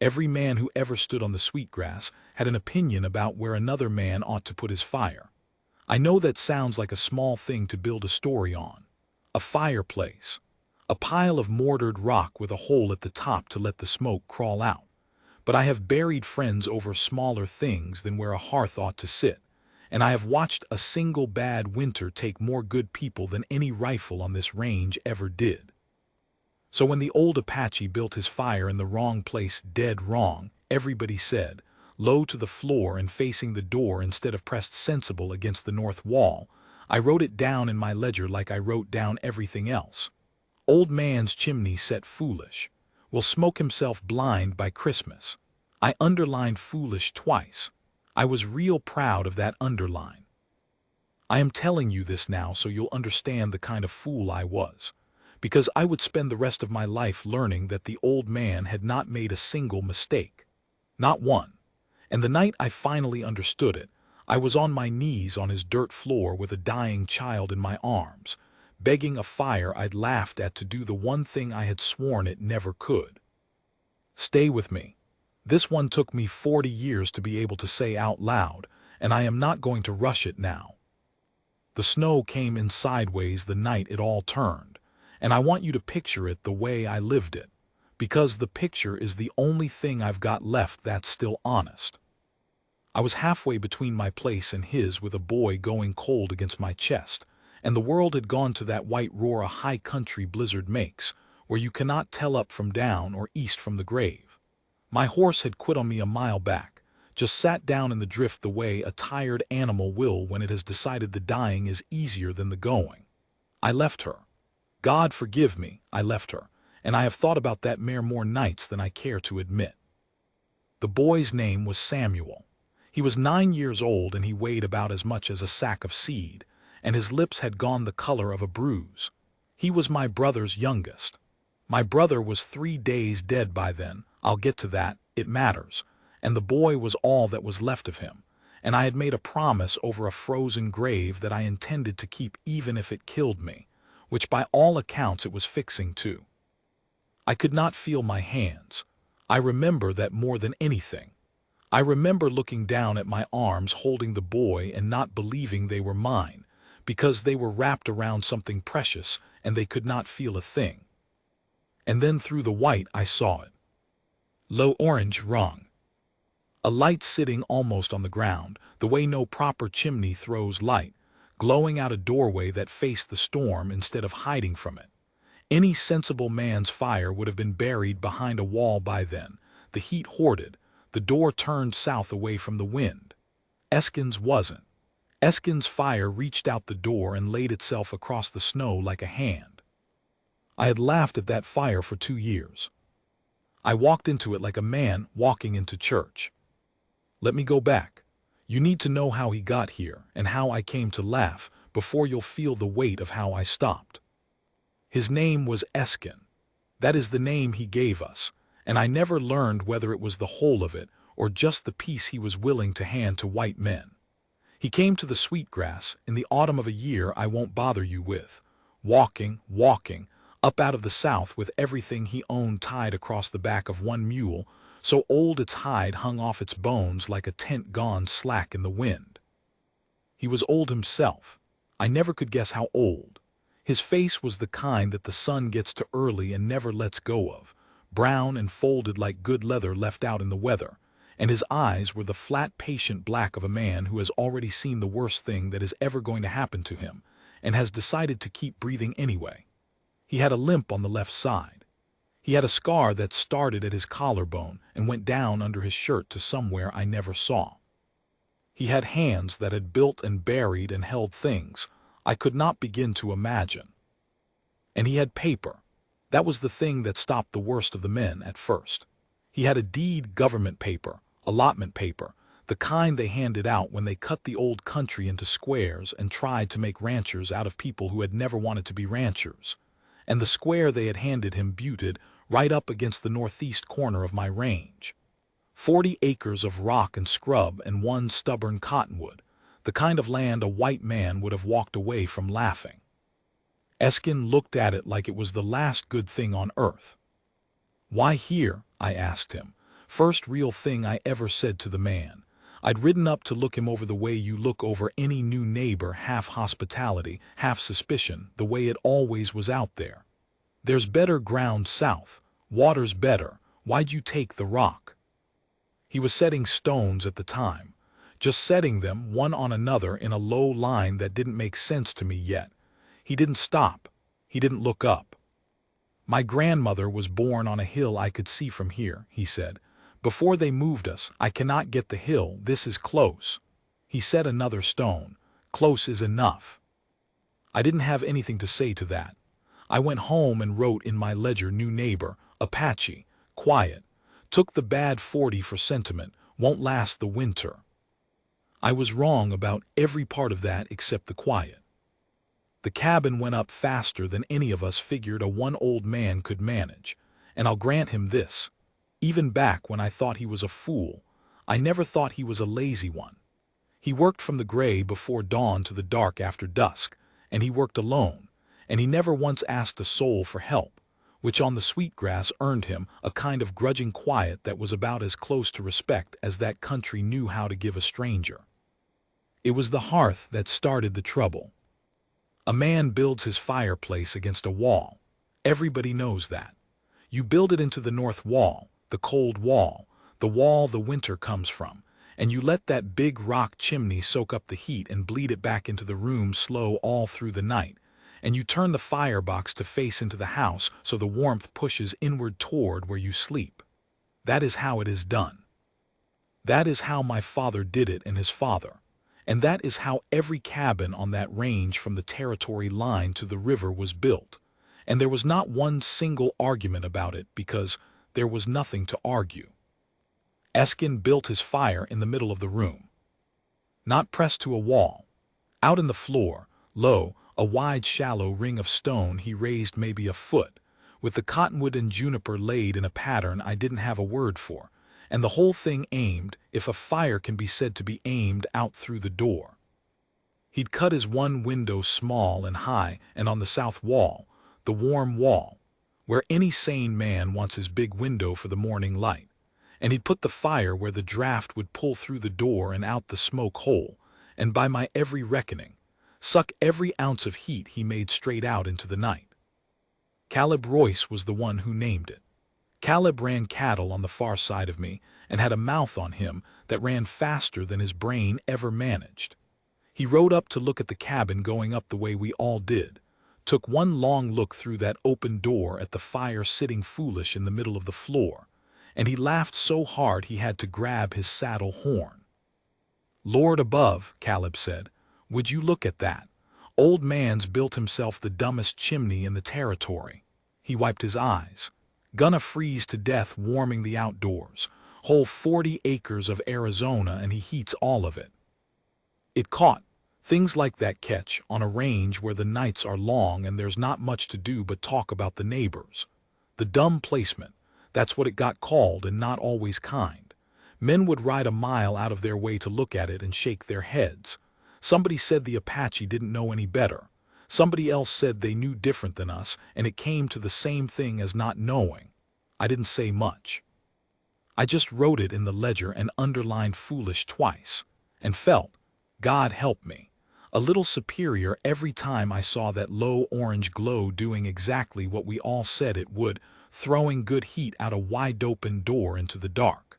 Every man who ever stood on the sweetgrass had an opinion about where another man ought to put his fire. I know that sounds like a small thing to build a story on. A fireplace. A pile of mortared rock with a hole at the top to let the smoke crawl out. But I have buried friends over smaller things than where a hearth ought to sit, and I have watched a single bad winter take more good people than any rifle on this range ever did. So when the old Apache built his fire in the wrong place, dead wrong, everybody said, low to the floor and facing the door instead of pressed sensible against the north wall, I wrote it down in my ledger like I wrote down everything else. Old man's chimney set foolish. Will smoke himself blind by Christmas. I underlined foolish twice. I was real proud of that underline. I am telling you this now so you'll understand the kind of fool I was, because I would spend the rest of my life learning that the old man had not made a single mistake. Not one. And the night I finally understood it, I was on my knees on his dirt floor with a dying child in my arms, begging a fire I'd laughed at to do the one thing I had sworn it never could. Stay with me. This one took me 40 years to be able to say out loud, and I am not going to rush it now. The snow came in sideways the night it all turned, and I want you to picture it the way I lived it, because the picture is the only thing I've got left that's still honest. I was halfway between my place and his with a boy going cold against my chest, and the world had gone to that white roar a high country blizzard makes, where you cannot tell up from down or east from the grave. My horse had quit on me a mile back, just sat down in the drift the way a tired animal will when it has decided the dying is easier than the going. I left her. God forgive me, I left her, and I have thought about that mare more nights than I care to admit. The boy's name was Samuel. He was 9 years old and he weighed about as much as a sack of seed, and his lips had gone the color of a bruise. He was my brother's youngest. My brother was 3 days dead by then. I'll get to that, it matters. And the boy was all that was left of him, and I had made a promise over a frozen grave that I intended to keep even if it killed me, which by all accounts it was fixing to. I could not feel my hands. I remember that more than anything. I remember looking down at my arms holding the boy and not believing they were mine, because they were wrapped around something precious and they could not feel a thing. And then through the white I saw it. Low orange rung. A light sitting almost on the ground, the way no proper chimney throws light, glowing out a doorway that faced the storm instead of hiding from it. Any sensible man's fire would have been buried behind a wall by then, the heat hoarded, the door turned south away from the wind. Eskin's wasn't. Eskin's fire reached out the door and laid itself across the snow like a hand. I had laughed at that fire for 2 years. I walked into it like a man walking into church. Let me go back. You need to know how he got here and how I came to laugh before you'll feel the weight of how I stopped. His name was Eskin. That is the name he gave us, and I never learned whether it was the whole of it or just the piece he was willing to hand to white men. He came to the sweetgrass in the autumn of a year I won't bother you with, walking, up out of the south with everything he owned tied across the back of one mule, so old its hide hung off its bones like a tent gone slack in the wind. He was old himself. I never could guess how old. His face was the kind that the sun gets to early and never lets go of, brown and folded like good leather left out in the weather, and his eyes were the flat, patient black of a man who has already seen the worst thing that is ever going to happen to him, and has decided to keep breathing anyway. He had a limp on the left side. He had a scar that started at his collarbone and went down under his shirt to somewhere I never saw. He had hands that had built and buried and held things I could not begin to imagine. And he had paper. That was the thing that stopped the worst of the men at first. He had a deed, government paper, allotment paper, the kind they handed out when they cut the old country into squares and tried to make ranchers out of people who had never wanted to be ranchers. And the square they had handed him buted right up against the northeast corner of my range. 40 acres of rock and scrub and one stubborn cottonwood, the kind of land a white man would have walked away from laughing. Eskin looked at it like it was the last good thing on earth. Why here? I asked him, First real thing I ever said to the man. I'd ridden up to look him over the way you look over any new neighbor, half hospitality, half suspicion, the way it always was out there. There's better ground south. Water's better. Why'd you take the rock? He was setting stones at the time. Just setting them one on another in a low line that didn't make sense to me yet. He didn't stop. He didn't look up. My grandmother was born on a hill I could see from here, he said. Before they moved us, I cannot get the hill, this is close. He set another stone. Close is enough. I didn't have anything to say to that. I went home and wrote in my ledger, new neighbor, Apache, quiet. Took the bad 40 for sentiment, won't last the winter. I was wrong about every part of that except the quiet. The cabin went up faster than any of us figured a one old man could manage, and I'll grant him this. Even back when I thought he was a fool, I never thought he was a lazy one. He worked from the gray before dawn to the dark after dusk, and he worked alone, and he never once asked a soul for help, which on the sweetgrass earned him a kind of grudging quiet that was about as close to respect as that country knew how to give a stranger. It was the hearth that started the trouble. A man builds his fireplace against a wall. Everybody knows that. You build it into the north wall, the cold wall, the wall the winter comes from, and you let that big rock chimney soak up the heat and bleed it back into the room slow all through the night, and you turn the firebox to face into the house so the warmth pushes inward toward where you sleep. That is how it is done. That is how my father did it and his father. And that is how every cabin on that range from the territory line to the river was built. And there was not one single argument about it because there was nothing to argue. Eskin built his fire in the middle of the room. Not pressed to a wall. Out in the floor, low, a wide shallow ring of stone he raised maybe a foot, with the cottonwood and juniper laid in a pattern I didn't have a word for, and the whole thing aimed, if a fire can be said to be aimed, out through the door. He'd cut his one window small and high, and on the south wall, the warm wall, where any sane man wants his big window for the morning light, and he'd put the fire where the draft would pull through the door and out the smoke hole, and by my every reckoning, suck every ounce of heat he made straight out into the night. Caleb Royce was the one who named it. Caleb ran cattle on the far side of me and had a mouth on him that ran faster than his brain ever managed. He rode up to look at the cabin going up the way we all did, took one long look through that open door at the fire sitting foolish in the middle of the floor, and he laughed so hard he had to grab his saddle horn. Lord above, Caleb said, would you look at that? Old man's built himself the dumbest chimney in the territory. He wiped his eyes. Gonna freeze to death warming the outdoors. Whole 40 acres of Arizona and he heats all of it. It caught. Things like that catch on a range where the nights are long and there's not much to do but talk about the neighbors. The dumb placement, that's what it got called, and not always kind. Men would ride a mile out of their way to look at it and shake their heads. Somebody said the Apache didn't know any better. Somebody else said they knew different than us, and it came to the same thing as not knowing. I didn't say much. I just wrote it in the ledger and underlined foolish twice, and felt, God help me, a little superior every time I saw that low orange glow doing exactly what we all said it would, throwing good heat out a wide-open door into the dark.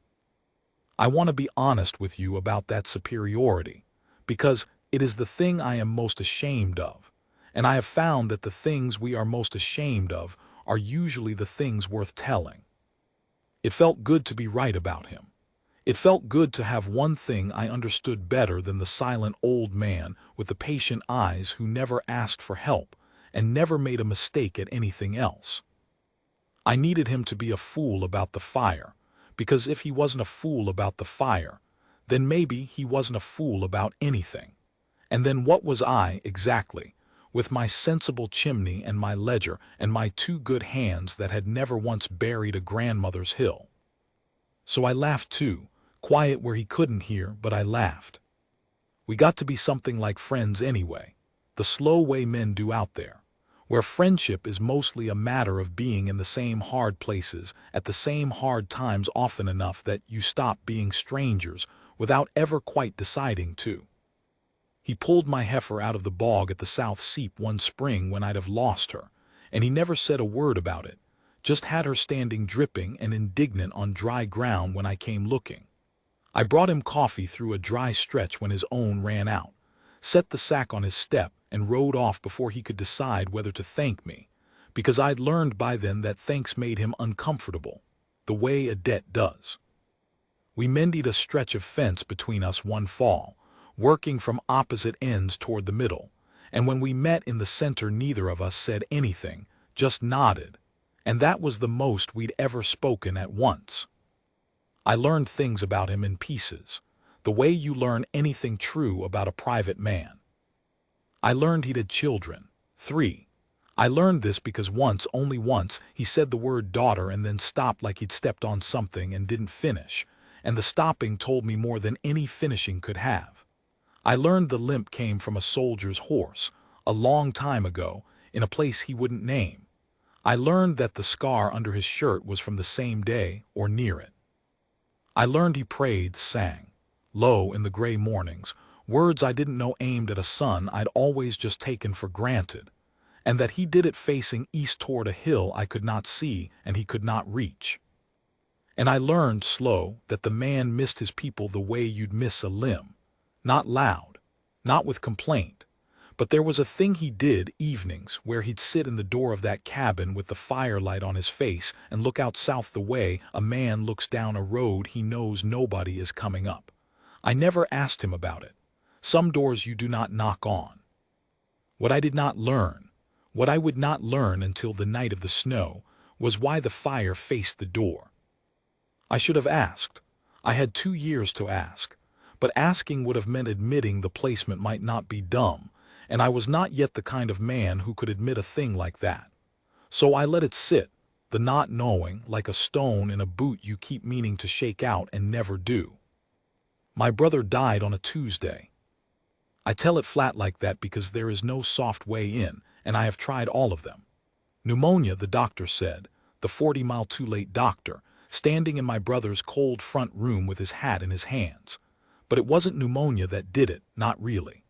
I want to be honest with you about that superiority, because it is the thing I am most ashamed of. And I have found that the things we are most ashamed of are usually the things worth telling. It felt good to be right about him. It felt good to have one thing I understood better than the silent old man with the patient eyes who never asked for help and never made a mistake at anything else. I needed him to be a fool about the fire, because if he wasn't a fool about the fire, then maybe he wasn't a fool about anything. And then what was I, exactly? With my sensible chimney and my ledger and my 2 good hands that had never once buried a grandmother's hill. So I laughed too, quiet where he couldn't hear, but I laughed. We got to be something like friends anyway, the slow way men do out there. where friendship is mostly a matter of being in the same hard places at the same hard times often enough that you stop being strangers without ever quite deciding to. He pulled my heifer out of the bog at the South Seep one spring when I'd have lost her, and he never said a word about it, just had her standing dripping and indignant on dry ground when I came looking. I brought him coffee through a dry stretch when his own ran out, set the sack on his step, and rode off before he could decide whether to thank me, because I'd learned by then that thanks made him uncomfortable, the way a debt does. We mended a stretch of fence between us one fall, working from opposite ends toward the middle, and when we met in the center neither of us said anything, just nodded, and that was the most we'd ever spoken at once. I learned things about him in pieces, the way you learn anything true about a private man. I learned he'd had children, 3. I learned this because once, only once, he said the word daughter and then stopped like he'd stepped on something and didn't finish, and the stopping told me more than any finishing could have. I learned the limp came from a soldier's horse, a long time ago, in a place he wouldn't name. I learned that the scar under his shirt was from the same day or near it. I learned he prayed, sang, low in the gray mornings, words I didn't know aimed at a son I'd always just taken for granted, and that he did it facing east toward a hill I could not see and he could not reach. And I learned, slow, that the man missed his people the way you'd miss a limb, not loud, not with complaint, but there was a thing he did evenings where he'd sit in the door of that cabin with the firelight on his face and look out south the way a man looks down a road he knows nobody is coming up. I never asked him about it. Some doors you do not knock on. What I did not learn, what I would not learn until the night of the snow, was why the fire faced the door. I should have asked. I had 2 years to ask, but asking would have meant admitting the placement might not be dumb, and I was not yet the kind of man who could admit a thing like that. So I let it sit, the not knowing, like a stone in a boot you keep meaning to shake out and never do. My brother died on a Tuesday. I tell it flat like that because there is no soft way in, and I have tried all of them. Pneumonia, the doctor said, the 40-mile too late doctor, standing in my brother's cold front room with his hat in his hands. But it wasn't pneumonia that did it, not really.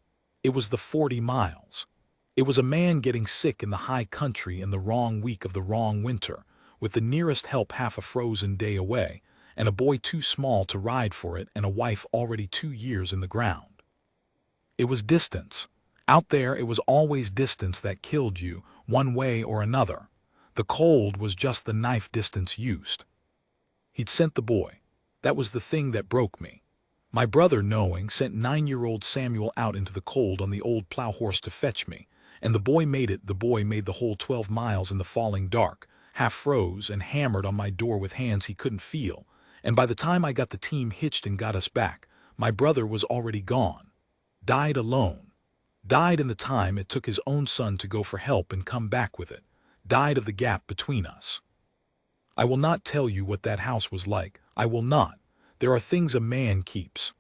It was the 40 miles. It was a man getting sick in the high country in the wrong week of the wrong winter, with the nearest help half a frozen day away, and a boy too small to ride for it and a wife already 2 years in the ground. It was distance. Out there it was always distance that killed you, one way or another. The cold was just the knife distance used. He'd sent the boy. That was the thing that broke me. My brother, knowing, sent 9-year-old Samuel out into the cold on the old plow horse to fetch me, and the boy made it. The boy made the whole 12 miles in the falling dark, half froze and hammered on my door with hands he couldn't feel, and by the time I got the team hitched and got us back, my brother was already gone. Died alone. Died in the time it took his own son to go for help and come back with it. Died of the gap between us. I will not tell you what that house was like. I will not. There are things a man keeps.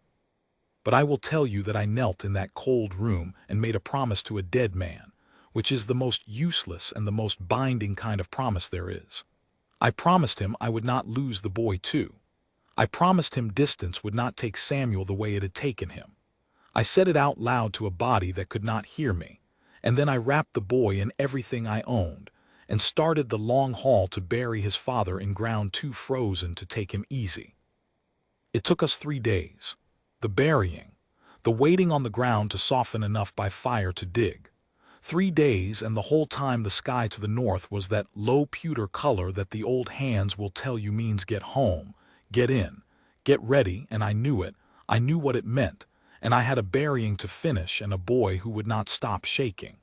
But I will tell you that I knelt in that cold room and made a promise to a dead man, which is the most useless and the most binding kind of promise there is. I promised him I would not lose the boy too. I promised him distance would not take Samuel the way it had taken him. I said it out loud to a body that could not hear me, and then I wrapped the boy in everything I owned, and started the long haul to bury his father in ground too frozen to take him easy. It took us 3 days. The burying, the waiting on the ground to soften enough by fire to dig. 3 days, and the whole time the sky to the north was that low pewter color that the old hands will tell you means get home, get in, get ready, and I knew it. I knew what it meant, and I had a burying to finish and a boy who would not stop shaking.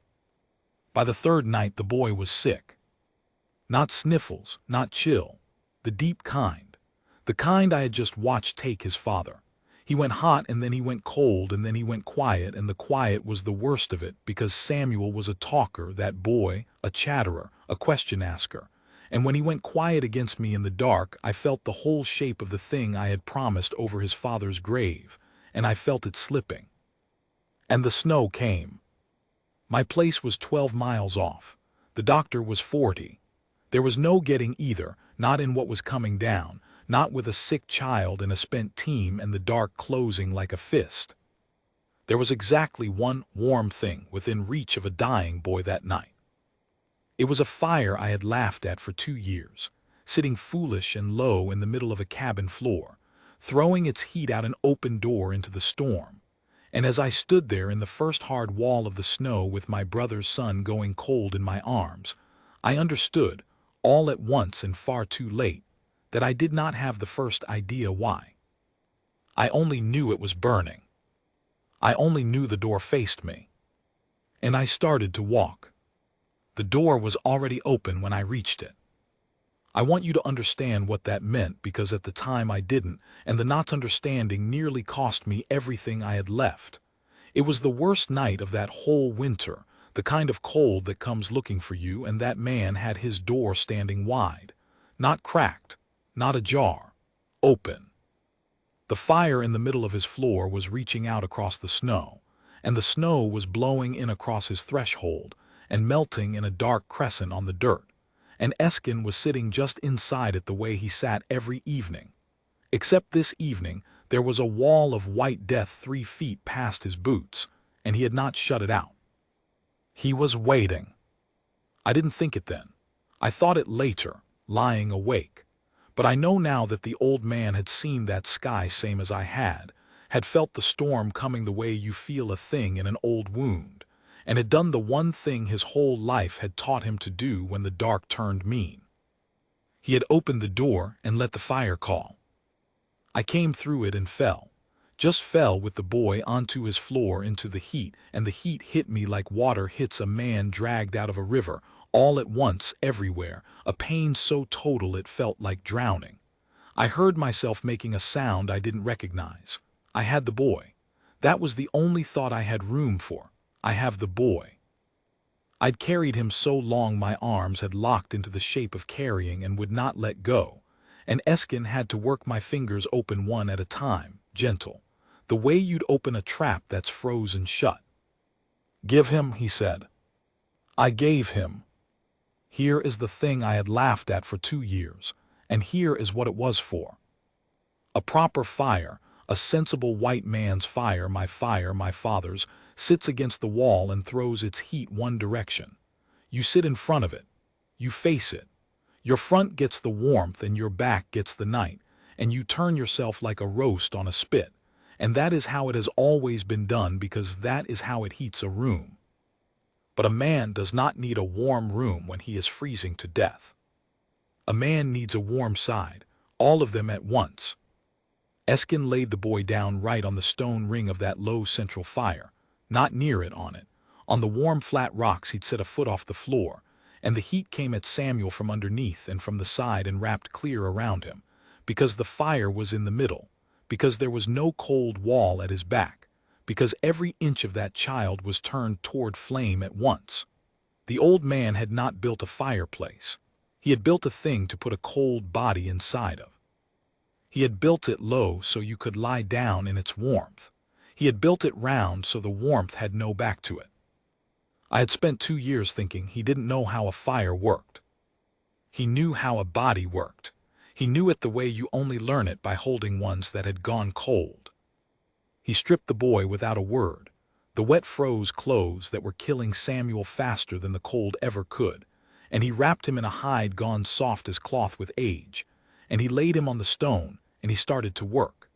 By the 3rd night the boy was sick. Not sniffles, not chill, the deep kind. The kind I had just watched take his father. He went hot and then he went cold and then he went quiet, and the quiet was the worst of it because Samuel was a talker, that boy, a chatterer, a question asker. And when he went quiet against me in the dark, I felt the whole shape of the thing I had promised over his father's grave, and I felt it slipping. And the snow came. My place was 12 miles off. The doctor was 40. There was no getting either, not in what was coming down, not with a sick child and a spent team and the dark closing like a fist. There was exactly one warm thing within reach of a dying boy that night. It was a fire I had laughed at for 2 years, sitting foolish and low in the middle of a cabin floor, throwing its heat out an open door into the storm. And as I stood there in the first hard wall of the snow with my brother's son going cold in my arms, I understood, all at once and far too late, that I did not have the first idea why. I only knew it was burning. I only knew the door faced me. And I started to walk. The door was already open when I reached it. I want you to understand what that meant because at the time I didn't, and the not understanding nearly cost me everything I had left. It was the worst night of that whole winter, the kind of cold that comes looking for you, and that man had his door standing wide. Not cracked, not ajar, open. The fire in the middle of his floor was reaching out across the snow, and the snow was blowing in across his threshold and melting in a dark crescent on the dirt. And Eskin was sitting just inside it the way he sat every evening. Except this evening, there was a wall of white death 3 feet past his boots, and he had not shut it out. He was waiting. I didn't think it then. I thought it later, lying awake. But I know now that the old man had seen that sky same as I had felt the storm coming the way you feel a thing in an old wound, and had done the one thing his whole life had taught him to do when the dark turned mean. He had opened the door and let the fire call. I came through it and fell, just fell with the boy onto his floor into the heat, and the heat hit me like water hits a man dragged out of a river, all at once everywhere, a pain so total it felt like drowning. I heard myself making a sound I didn't recognize. I had the boy. That was the only thought I had room for. I have the boy. I'd carried him so long my arms had locked into the shape of carrying and would not let go, and Eskin had to work my fingers open one at a time, gentle, the way you'd open a trap that's frozen shut. "Give him," he said. I gave him. Here is the thing I had laughed at for 2 years, and here is what it was for. A proper fire, a sensible white man's fire, my father's, sits against the wall and throws its heat one direction. You sit in front of it. You face it. Your front gets the warmth and your back gets the night, and you turn yourself like a roast on a spit. And that is how it has always been done because that is how it heats a room. But a man does not need a warm room when he is freezing to death. A man needs a warm side, all of them at once. Eskin laid the boy down right on the stone ring of that low central fire, not near it on it. On the warm flat rocks he'd set a foot off the floor, and the heat came at Samuel from underneath and from the side and wrapped clear around him, because the fire was in the middle, because there was no cold wall at his back, because every inch of that child was turned toward flame at once. The old man had not built a fireplace. He had built a thing to put a cold body inside of. He had built it low so you could lie down in its warmth. He had built it round so the warmth had no back to it. I had spent 2 years thinking he didn't know how a fire worked. He knew how a body worked. He knew it the way you only learn it by holding ones that had gone cold. He stripped the boy without a word, the wet froze clothes that were killing Samuel faster than the cold ever could, and he wrapped him in a hide gone soft as cloth with age, and he laid him on the stone, and he started to work.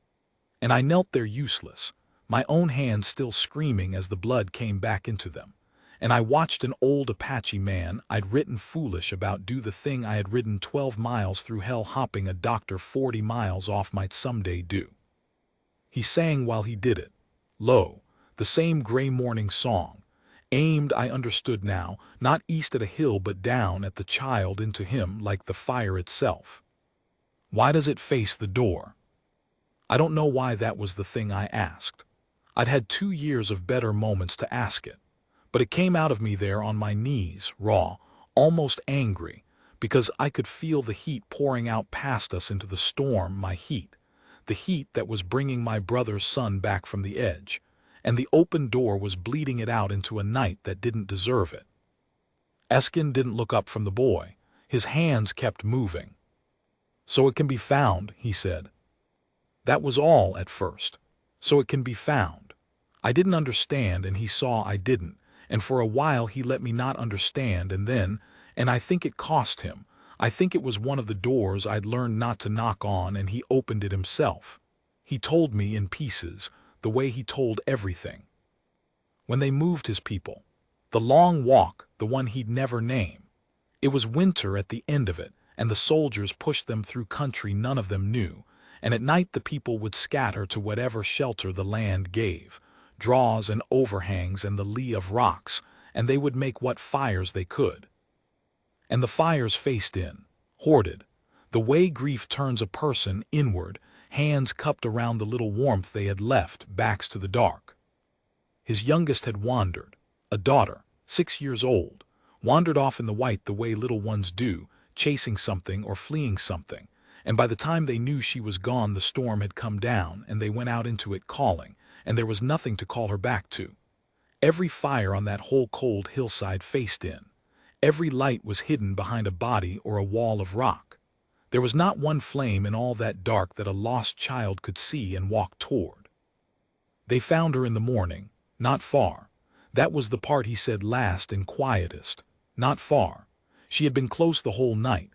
And I knelt there useless, my own hands still screaming as the blood came back into them, and I watched an old Apache man I'd written foolish about do the thing I had ridden 12 miles through hell hopping a doctor 40 miles off might someday do. He sang while he did it, low, the same gray morning song, aimed, I understood now, not east at a hill but down at the child into him like the fire itself. Why does it face the door? I don't know why that was the thing I asked. I'd had 2 years of better moments to ask it, but it came out of me there on my knees, raw, almost angry, because I could feel the heat pouring out past us into the storm, my heat, the heat that was bringing my brother's son back from the edge, and the open door was bleeding it out into a night that didn't deserve it. Eskin didn't look up from the boy. His hands kept moving. "So it can be found," he said. That was all at first. "So it can be found." I didn't understand, and he saw I didn't, and for a while he let me not understand, and then, and I think it cost him, I think it was one of the doors I'd learned not to knock on, and he opened it himself. He told me in pieces, the way he told everything. When they moved his people. The long walk, the one he'd never name. It was winter at the end of it, and the soldiers pushed them through country none of them knew, and at night the people would scatter to whatever shelter the land gave, draws and overhangs and the lee of rocks, and they would make what fires they could. And the fires faced in, hoarded, the way grief turns a person inward, hands cupped around the little warmth they had left, backs to the dark. His youngest had wandered, a daughter, 6 years old, wandered off in the white the way little ones do, chasing something or fleeing something, and by the time they knew she was gone the storm had come down and they went out into it calling, and there was nothing to call her back to. Every fire on that whole cold hillside faced in. Every light was hidden behind a body or a wall of rock. There was not one flame in all that dark that a lost child could see and walk toward. They found her in the morning, not far. That was the part he said last and quietest. Not far. She had been close the whole night.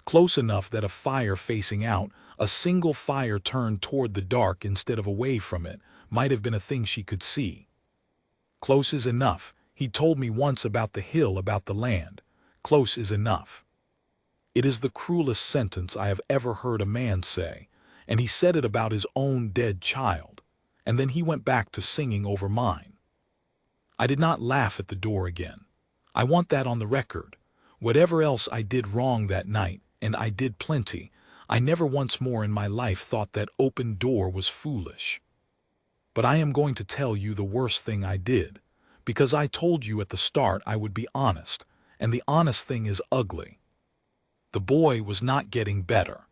Close enough that a fire facing out, a single fire turned toward the dark instead of away from it, might have been a thing she could see. Close is enough. He told me once about the hill, about the land. Close is enough. It is the cruelest sentence I have ever heard a man say, and he said it about his own dead child, and then he went back to singing over mine. I did not laugh at the door again. I want that on the record. Whatever else I did wrong that night, and I did plenty, I never once more in my life thought that open door was foolish. But I am going to tell you the worst thing I did, because I told you at the start I would be honest, and the honest thing is ugly. The boy was not getting better.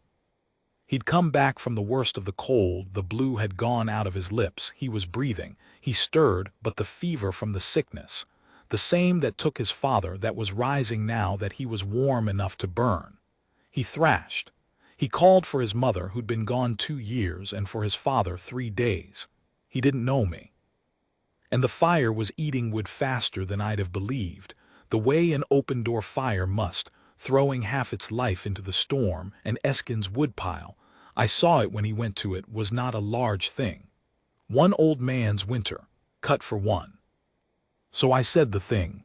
He'd come back from the worst of the cold, the blue had gone out of his lips, he was breathing, he stirred, but the fever from the sickness, the same that took his father, that was rising now that he was warm enough to burn. He thrashed. He called for his mother, who'd been gone 2 years, and for his father 3 days. He didn't know me. And the fire was eating wood faster than I'd have believed, the way an open-door fire must, throwing half its life into the storm, and Eskin's woodpile, I saw it when he went to it, was not a large thing. One old man's winter, cut for one. So I said the thing.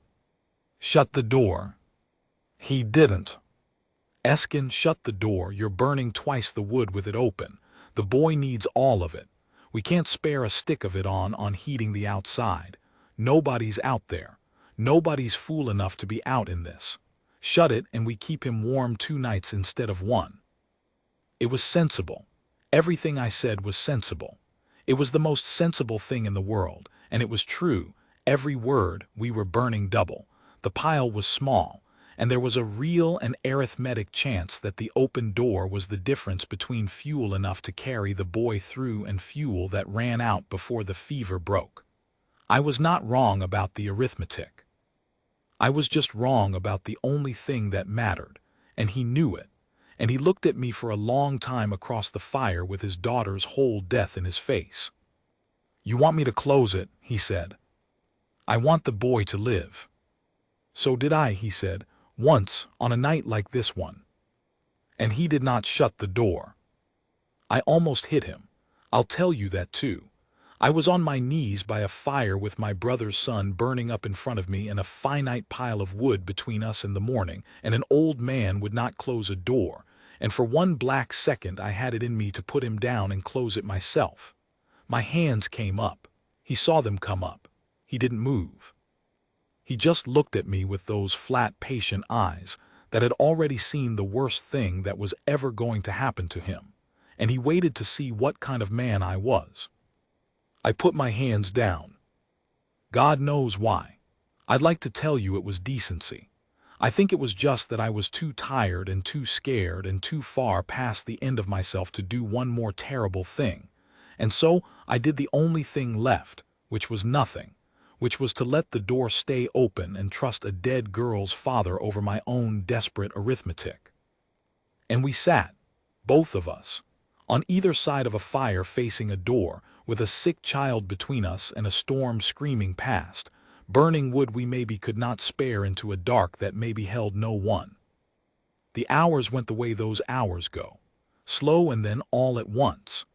Shut the door. He didn't. Eskin, shut the door, you're burning twice the wood with it open. The boy needs all of it. We can't spare a stick of it on heating the outside. Nobody's out there. Nobody's fool enough to be out in this. Shut it and we keep him warm 2 nights instead of 1. It was sensible. Everything I said was sensible. It was the most sensible thing in the world, and it was true. Every word. We were burning double. The pile was small, and there was a real and arithmetic chance that the open door was the difference between fuel enough to carry the boy through and fuel that ran out before the fever broke. I was not wrong about the arithmetic. I was just wrong about the only thing that mattered, and he knew it, and he looked at me for a long time across the fire with his daughter's whole death in his face. "You want me to close it," he said. "I want the boy to live." "So did I," he said, "once, on a night like this one." And he did not shut the door. I almost hit him. I'll tell you that too. I was on my knees by a fire with my brother's son burning up in front of me and a finite pile of wood between us in the morning, and an old man would not close a door, and for 1 black second I had it in me to put him down and close it myself. My hands came up. He saw them come up. He didn't move. He just looked at me with those flat, patient eyes that had already seen the worst thing that was ever going to happen to him, and he waited to see what kind of man I was. I put my hands down. God knows why. I'd like to tell you it was decency. I think it was just that I was too tired and too scared and too far past the end of myself to do one more terrible thing. And so I did the only thing left, which was nothing, which was to let the door stay open and trust a dead girl's father over my own desperate arithmetic. And we sat, both of us, on either side of a fire facing a door, with a sick child between us and a storm screaming past, burning wood we maybe could not spare into a dark that maybe held no one. The hours went the way those hours go, slow and then all at once.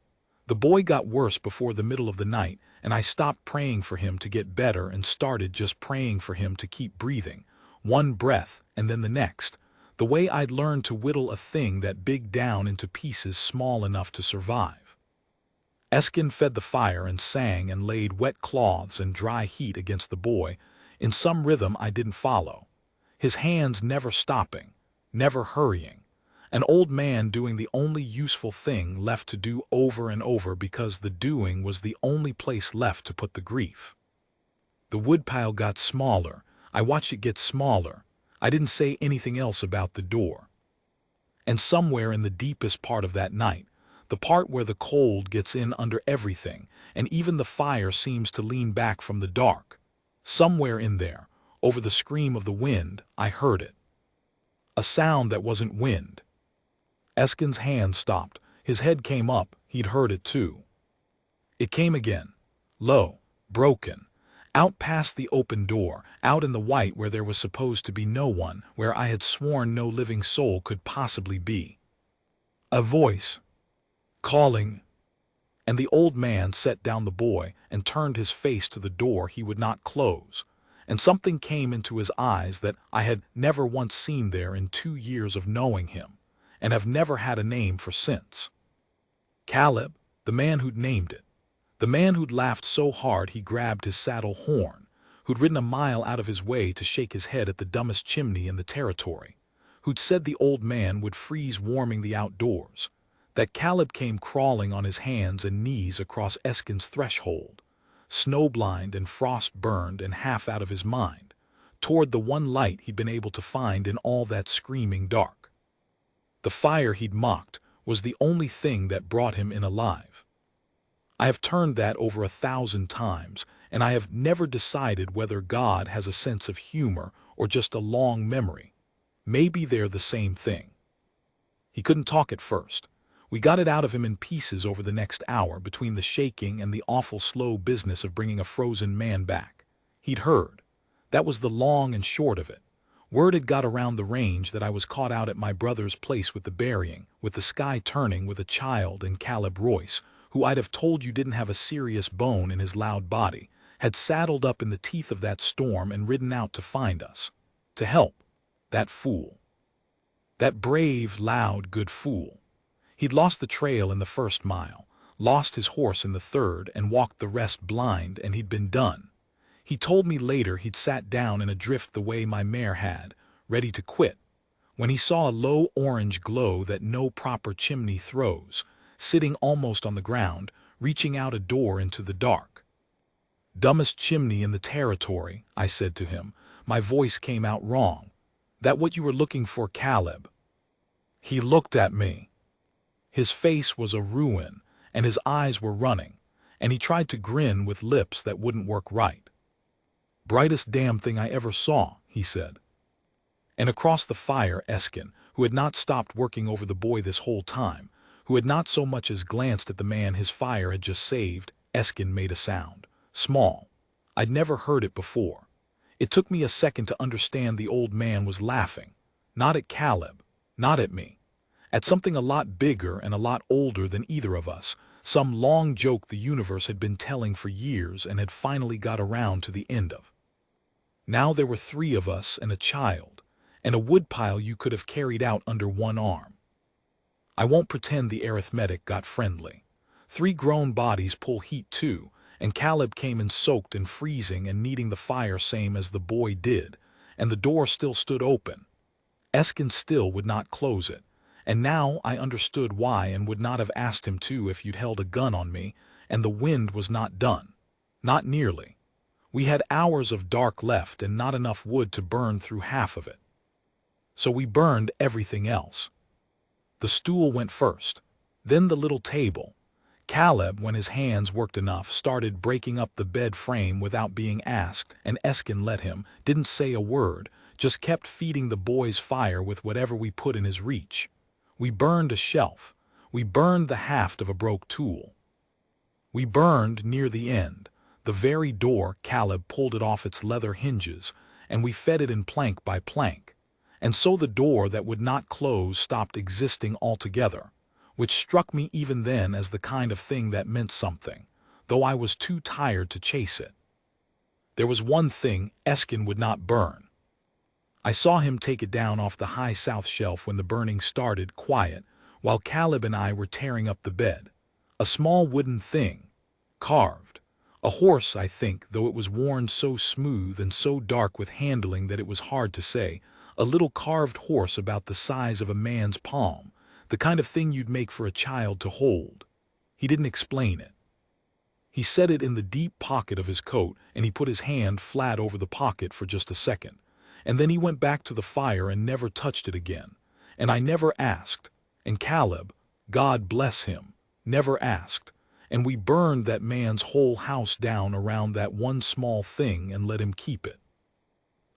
The boy got worse before the middle of the night, and I stopped praying for him to get better and started just praying for him to keep breathing, one breath and then the next, the way I'd learned to whittle a thing that big down into pieces small enough to survive. Eskin fed the fire and sang and laid wet cloths and dry heat against the boy, in some rhythm I didn't follow, his hands never stopping, never hurrying, an old man doing the only useful thing left to do over and over because the doing was the only place left to put the grief. The woodpile got smaller. I watched it get smaller. I didn't say anything else about the door. And somewhere in the deepest part of that night, the part where the cold gets in under everything, and even the fire seems to lean back from the dark, somewhere in there, over the scream of the wind, I heard it. A sound that wasn't wind. Eskin's hand stopped. His head came up. He'd heard it too. It came again, low, broken, out past the open door, out in the white where there was supposed to be no one, where I had sworn no living soul could possibly be. A voice, calling, and the old man set down the boy and turned his face to the door he would not close, and something came into his eyes that I had never once seen there in 2 years of knowing him, and have never had a name for since. Caleb, the man who'd named it, the man who'd laughed so hard he grabbed his saddle horn, who'd ridden a mile out of his way to shake his head at the dumbest chimney in the territory, who'd said the old man would freeze warming the outdoors, that Caleb came crawling on his hands and knees across Eskin's threshold, snowblind and frost-burned and half out of his mind, toward the one light he'd been able to find in all that screaming dark. The fire he'd mocked was the only thing that brought him in alive. I have turned that over 1,000 times, and I have never decided whether God has a sense of humor or just a long memory. Maybe they're the same thing. He couldn't talk at first. We got it out of him in pieces over the next hour between the shaking and the awful slow business of bringing a frozen man back. He'd heard. That was the long and short of it. Word had got around the range that I was caught out at my brother's place with the burying, with the sky turning with a child, and Caleb Royce, who I'd have told you didn't have a serious bone in his loud body, had saddled up in the teeth of that storm and ridden out to find us. To help. That fool. That brave, loud, good fool. He'd lost the trail in the first mile, lost his horse in the third, and walked the rest blind, and he'd been done. He told me later he'd sat down in a drift the way my mare had, ready to quit, when he saw a low orange glow that no proper chimney throws, sitting almost on the ground, reaching out a door into the dark. "Dumbest chimney in the territory," I said to him. My voice came out wrong. "That what you were looking for, Caleb?" He looked at me. His face was a ruin, and his eyes were running, and he tried to grin with lips that wouldn't work right. "Brightest damn thing I ever saw," he said. And across the fire, Eskin, who had not stopped working over the boy this whole time, who had not so much as glanced at the man his fire had just saved, Eskin made a sound. Small. I'd never heard it before. It took me a second to understand the old man was laughing. Not at Caleb. Not at me. At something a lot bigger and a lot older than either of us, some long joke the universe had been telling for years and had finally got around to the end of. Now there were 3 of us and a child, and a woodpile you could have carried out under one arm. I won't pretend the arithmetic got friendly. 3 grown bodies pull heat too, and Caleb came in soaked and freezing and needing the fire same as the boy did, and the door still stood open. Eskin still would not close it, and now I understood why and would not have asked him to if you'd held a gun on me, and the wind was not done. Not nearly. We had hours of dark left and not enough wood to burn through half of it. So we burned everything else. The stool went first, then the little table. Caleb, when his hands worked enough, started breaking up the bed frame without being asked, and Eskin let him, didn't say a word, just kept feeding the boys fire with whatever we put in his reach. We burned a shelf. We burned the haft of a broke tool. We burned, near the end, the very door. Caleb pulled it off its leather hinges, and we fed it in plank by plank. And so the door that would not close stopped existing altogether, which struck me even then as the kind of thing that meant something, though I was too tired to chase it. There was one thing Eskin would not burn. I saw him take it down off the high south shelf when the burning started, quiet, while Caleb and I were tearing up the bed. A small wooden thing, carved. A horse, I think, though it was worn so smooth and so dark with handling that it was hard to say. A little carved horse about the size of a man's palm, the kind of thing you'd make for a child to hold. He didn't explain it. He set it in the deep pocket of his coat, and he put his hand flat over the pocket for just a second. And then he went back to the fire and never touched it again. And I never asked. And Caleb, God bless him, never asked. And we burned that man's whole house down around that one small thing and let him keep it.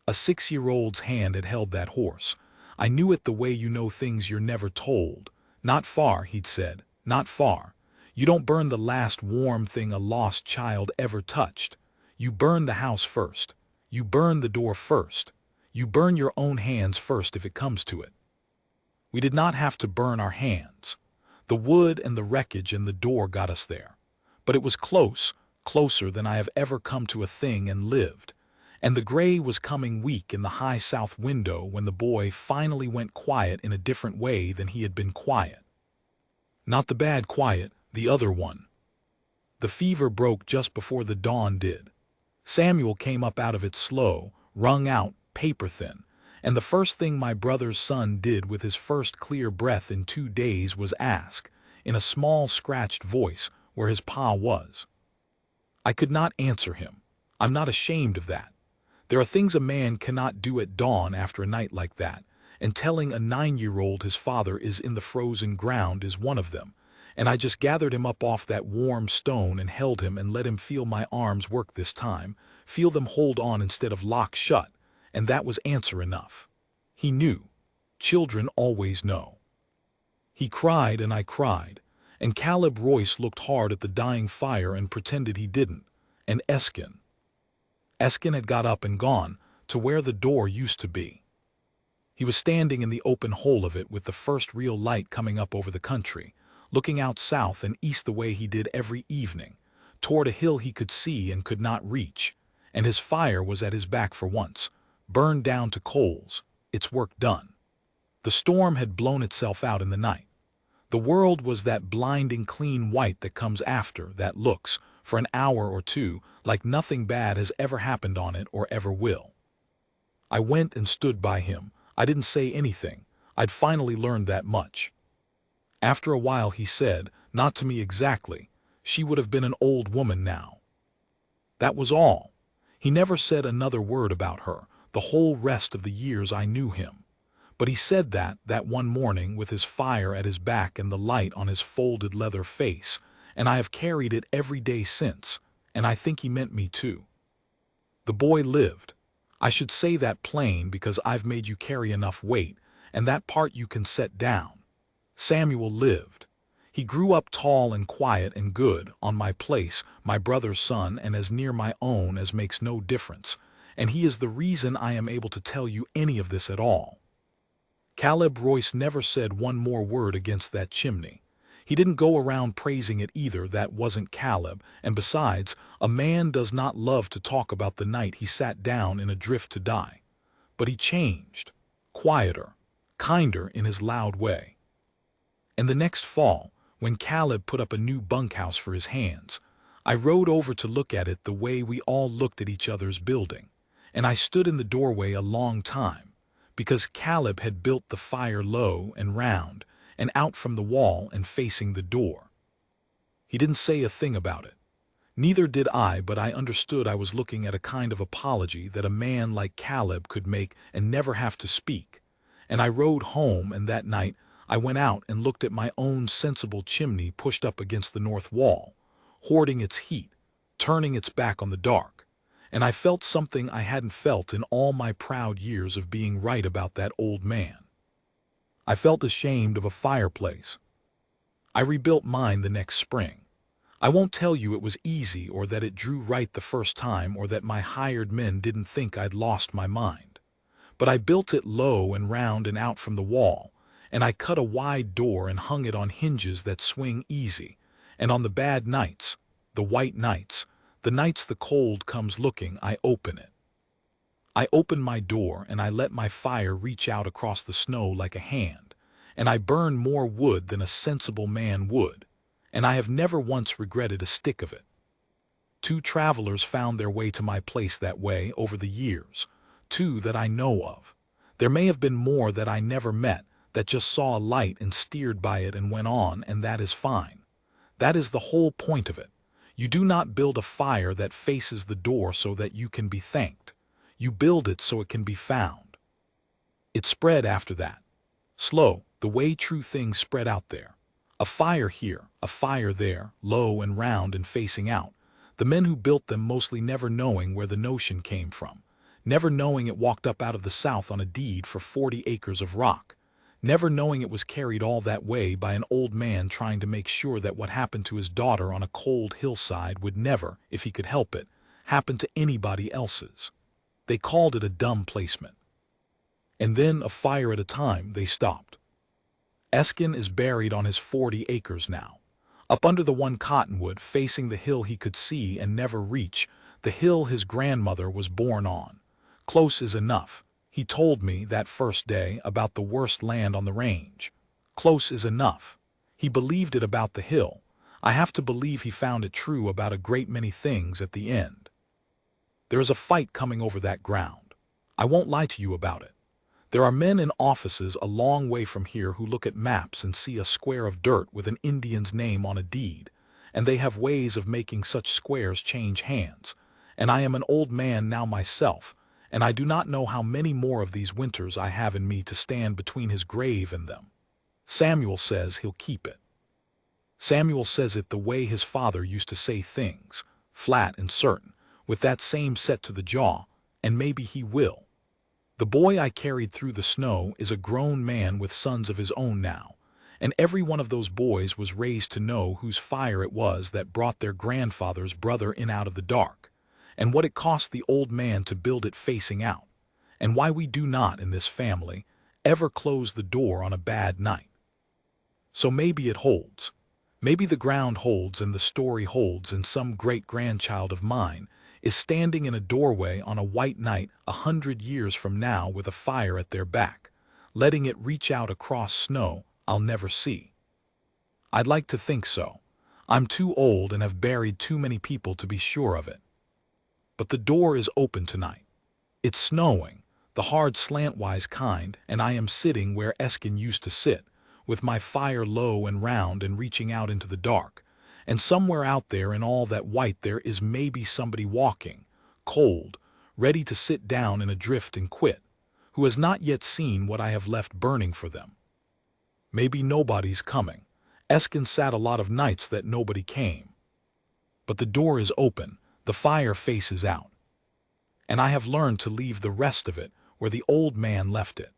A 6-year-old's hand had held that horse. I knew it the way you know things you're never told. Not far, he'd said, not far. You don't burn the last warm thing a lost child ever touched. You burn the house first. You burn the door first. You burn your own hands first if it comes to it. We did not have to burn our hands. The wood and the wreckage and the door got us there. But it was close, closer than I have ever come to a thing and lived. And the gray was coming weak in the high south window when the boy finally went quiet in a different way than he had been quiet. Not the bad quiet, the other one. The fever broke just before the dawn did. Samuel came up out of it slow, wrung out, paper-thin, and the first thing my brother's son did with his first clear breath in 2 days was ask, in a small scratched voice, where his pa was. I could not answer him. I'm not ashamed of that. There are things a man cannot do at dawn after a night like that, and telling a 9-year-old his father is in the frozen ground is one of them, and I just gathered him up off that warm stone and held him and let him feel my arms work this time, feel them hold on instead of lock shut, and that was answer enough. He knew. Children always know. He cried and I cried, and Caleb Royce looked hard at the dying fire and pretended he didn't, and Eskin had got up and gone to where the door used to be. He was standing in the open hole of it with the first real light coming up over the country, looking out south and east the way he did every evening, toward a hill he could see and could not reach, and his fire was at his back for once, burned down to coals, its work done. The storm had blown itself out in the night. The world was that blinding clean white that comes after, that looks, for an hour or two, like nothing bad has ever happened on it or ever will. I went and stood by him. I didn't say anything. I'd finally learned that much. After a while he said, not to me exactly, she would have been an old woman now. That was all. He never said another word about her, the whole rest of the years I knew him. But he said that one morning with his fire at his back and the light on his folded leather face, and I have carried it every day since, and I think he meant me too. The boy lived. I should say that plain because I've made you carry enough weight, and that part you can set down. Samuel lived. He grew up tall and quiet and good, on my place, my brother's son, and as near my own as makes no difference, and he is the reason I am able to tell you any of this at all. Caleb Royce never said one more word against that chimney. He didn't go around praising it either, that wasn't Caleb, and besides, a man does not love to talk about the night he sat down in a drift to die. But he changed, quieter, kinder in his loud way. And the next fall, when Caleb put up a new bunkhouse for his hands, I rode over to look at it the way we all looked at each other's building, and I stood in the doorway a long time, because Caleb had built the fire low and round, and out from the wall and facing the door. He didn't say a thing about it. Neither did I, but I understood I was looking at a kind of apology that a man like Caleb could make and never have to speak, and I rode home, and that night I went out and looked at my own sensible chimney pushed up against the north wall, hoarding its heat, turning its back on the dark, and I felt something I hadn't felt in all my proud years of being right about that old man. I felt ashamed of a fireplace. I rebuilt mine the next spring. I won't tell you it was easy or that it drew right the first time or that my hired men didn't think I'd lost my mind. But I built it low and round and out from the wall, and I cut a wide door and hung it on hinges that swing easy, and on the bad nights, the white nights, the nights the cold comes looking, I open it. I open my door and I let my fire reach out across the snow like a hand, and I burn more wood than a sensible man would, and I have never once regretted a stick of it. 2 travelers found their way to my place that way over the years, 2 that I know of. There may have been more that I never met, that just saw a light and steered by it and went on, and that is fine. That is the whole point of it. You do not build a fire that faces the door so that you can be thanked. You build it so it can be found. It spread after that. Slow, the way true things spread out there. A fire here, a fire there, low and round and facing out. The men who built them mostly never knowing where the notion came from, never knowing it walked up out of the south on a deed for 40 acres of rock, never knowing it was carried all that way by an old man trying to make sure that what happened to his daughter on a cold hillside would never, if he could help it, happen to anybody else's. They called it a dumb placement. And then, a fire at a time, they stopped. Eskin is buried on his 40 acres now, up under the one cottonwood facing the hill he could see and never reach, the hill his grandmother was born on. Close is enough. He told me that first day about the worst land on the range. Close is enough. He believed it about the hill. I have to believe he found it true about a great many things at the end. There is a fight coming over that ground. I won't lie to you about it. There are men in offices a long way from here who look at maps and see a square of dirt with an Indian's name on a deed, and they have ways of making such squares change hands. And I am an old man now myself, and I do not know how many more of these winters I have in me to stand between his grave and them. Samuel says he'll keep it. Samuel says it the way his father used to say things, flat and certain, with that same set to the jaw, and maybe he will. The boy I carried through the snow is a grown man with sons of his own now, and every one of those boys was raised to know whose fire it was that brought their grandfather's brother in out of the dark, and what it cost the old man to build it facing out, and why we do not, in this family, ever close the door on a bad night. So maybe it holds. Maybe the ground holds and the story holds, and some great-grandchild of mine is standing in a doorway on a white night 100 years from now with a fire at their back, letting it reach out across snow I'll never see. I'd like to think so. I'm too old and have buried too many people to be sure of it. But the door is open tonight. It's snowing, the hard slantwise kind, and I am sitting where Eskin used to sit, with my fire low and round and reaching out into the dark, and somewhere out there in all that white there is maybe somebody walking, cold, ready to sit down in a drift and quit, who has not yet seen what I have left burning for them. Maybe nobody's coming. Eskin sat a lot of nights that nobody came. But the door is open, the fire faces out. And I have learned to leave the rest of it where the old man left it.